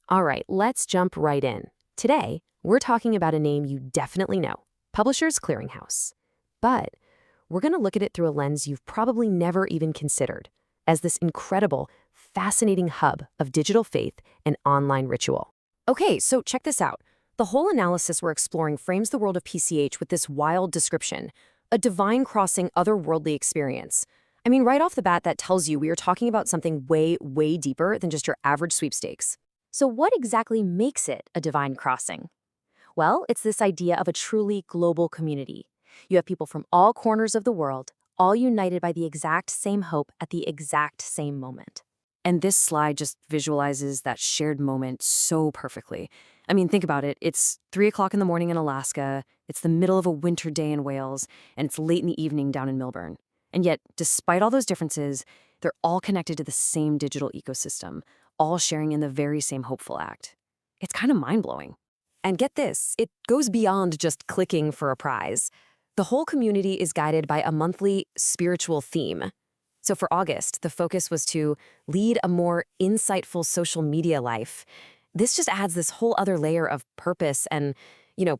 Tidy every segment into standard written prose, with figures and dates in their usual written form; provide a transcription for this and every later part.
All right, let's jump right in. Today, we're talking about a name you definitely know, Publishers Clearinghouse. But we're going to look at it through a lens you've probably never even considered, as this incredible, fascinating hub of digital faith and online ritual. Okay, so check this out. The whole analysis we're exploring frames the world of PCH with this wild description, a divine crossing otherworldly experience. I mean, right off the bat, that tells you we are talking about something way, way deeper than just your average sweepstakes. So what exactly makes it a divine crossing? Well, it's this idea of a truly global community. You have people from all corners of the world, all united by the exact same hope at the exact same moment. And this slide just visualizes that shared moment so perfectly. I mean, think about it. It's 3 o'clock in the morning in Alaska, it's the middle of a winter day in Wales, and it's late in the evening down in Melbourne. And yet, despite all those differences, they're all connected to the same digital ecosystem, all sharing in the very same hopeful act. It's kind of mind-blowing. And get this, it goes beyond just clicking for a prize. The whole community is guided by a monthly spiritual theme. So for August, the focus was to lead a more insightful social media life. This just adds this whole other layer of purpose and,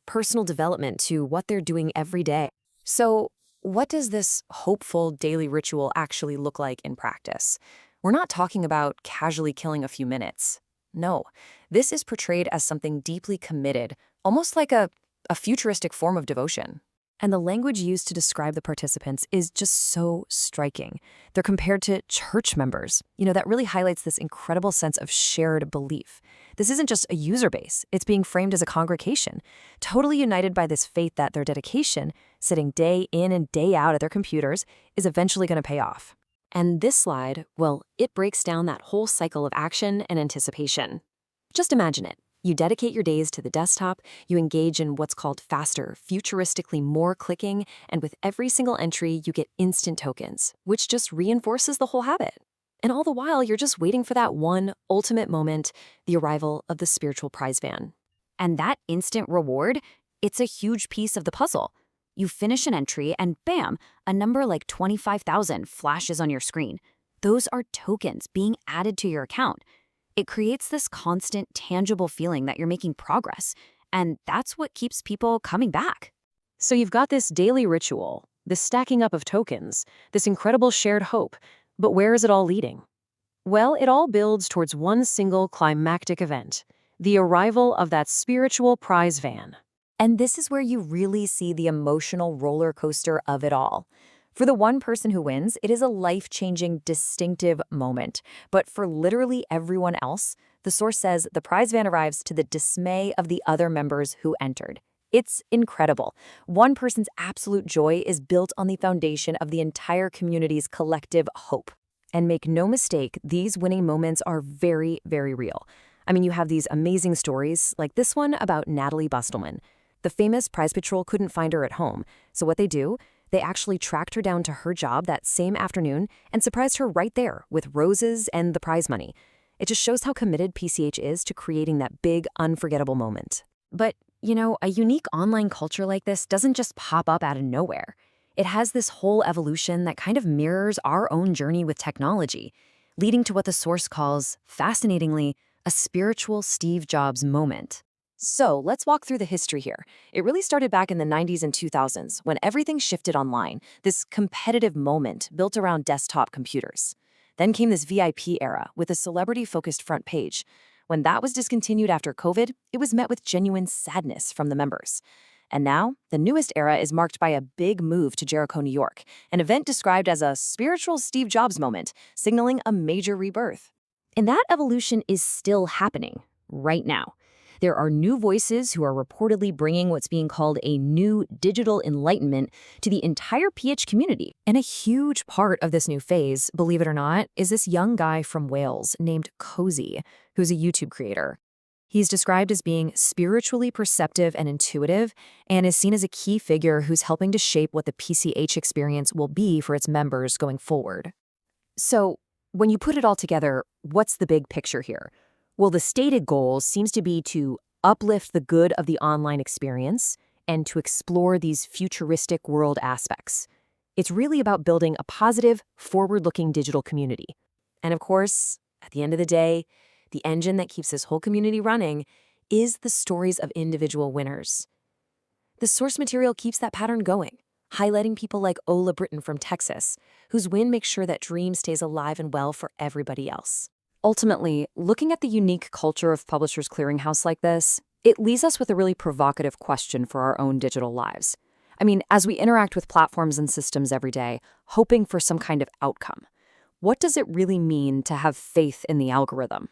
personal development to what they're doing every day. So what does this hopeful daily ritual actually look like in practice? We're not talking about casually killing a few minutes. No, this is portrayed as something deeply committed, almost like a futuristic form of devotion. And the language used to describe the participants is just so striking. They're compared to church members. That really highlights this incredible sense of shared belief. This isn't just a user base. It's being framed as a congregation, totally united by this faith that their dedication, sitting day in and day out at their computers, is eventually going to pay off. And this slide, well, it breaks down that whole cycle of action and anticipation. Just imagine it. You dedicate your days to the desktop, you engage in what's called faster, futuristically more clicking, and with every single entry, you get instant tokens, which just reinforces the whole habit. And all the while, you're just waiting for that one ultimate moment, the arrival of the spiritual prize van. And that instant reward, it's a huge piece of the puzzle. You finish an entry and bam, a number like 25,000 flashes on your screen. Those are tokens being added to your account. It creates this constant, tangible feeling that you're making progress, and that's what keeps people coming back. So you've got this daily ritual, this stacking up of tokens, this incredible shared hope, but where is it all leading? Well, it all builds towards one single climactic event, the arrival of that spiritual prize van. And this is where you really see the emotional roller coaster of it all. For the one person who wins, it is a life-changing, distinctive moment. But for literally everyone else, the source says the prize van arrives to the dismay of the other members who entered. It's incredible. One person's absolute joy is built on the foundation of the entire community's collective hope. And make no mistake, these winning moments are very, very real. I mean, you have these amazing stories, like this one about Natalie Bustelman. The famous Prize Patrol couldn't find her at home, so what they do? They actually tracked her down to her job that same afternoon and surprised her right there with roses and the prize money. It just shows how committed PCH is to creating that big, unforgettable moment. But, a unique online culture like this doesn't just pop up out of nowhere. It has this whole evolution that kind of mirrors our own journey with technology, leading to what the source calls, fascinatingly, a spiritual Steve Jobs moment. So let's walk through the history here. It really started back in the 90s and 2000s when everything shifted online, this competitive moment built around desktop computers. Then came this VIP era with a celebrity-focused front page. When that was discontinued after COVID, it was met with genuine sadness from the members. And now, the newest era is marked by a big move to Jericho, New York, an event described as a spiritual Steve Jobs moment, signaling a major rebirth. And that evolution is still happening right now. There are new voices who are reportedly bringing what's being called a new digital enlightenment to the entire PH community. And a huge part of this new phase, believe it or not, is this young guy from Wales named Cozy, who's a YouTube creator. He's described as being spiritually perceptive and intuitive, and is seen as a key figure who's helping to shape what the PCH experience will be for its members going forward. So, when you put it all together, what's the big picture here? Well, the stated goal seems to be to uplift the good of the online experience and to explore these futuristic world aspects. It's really about building a positive, forward-looking digital community. And of course, at the end of the day, the engine that keeps this whole community running, is the stories of individual winners. The source material keeps that pattern going, highlighting people like Ola Britton from Texas, whose win makes sure that dream stays alive and well for everybody else. Ultimately, looking at the unique culture of Publishers Clearinghouse like this, it leaves us with a really provocative question for our own digital lives. I mean, as we interact with platforms and systems every day, hoping for some kind of outcome, what does it really mean to have faith in the algorithm?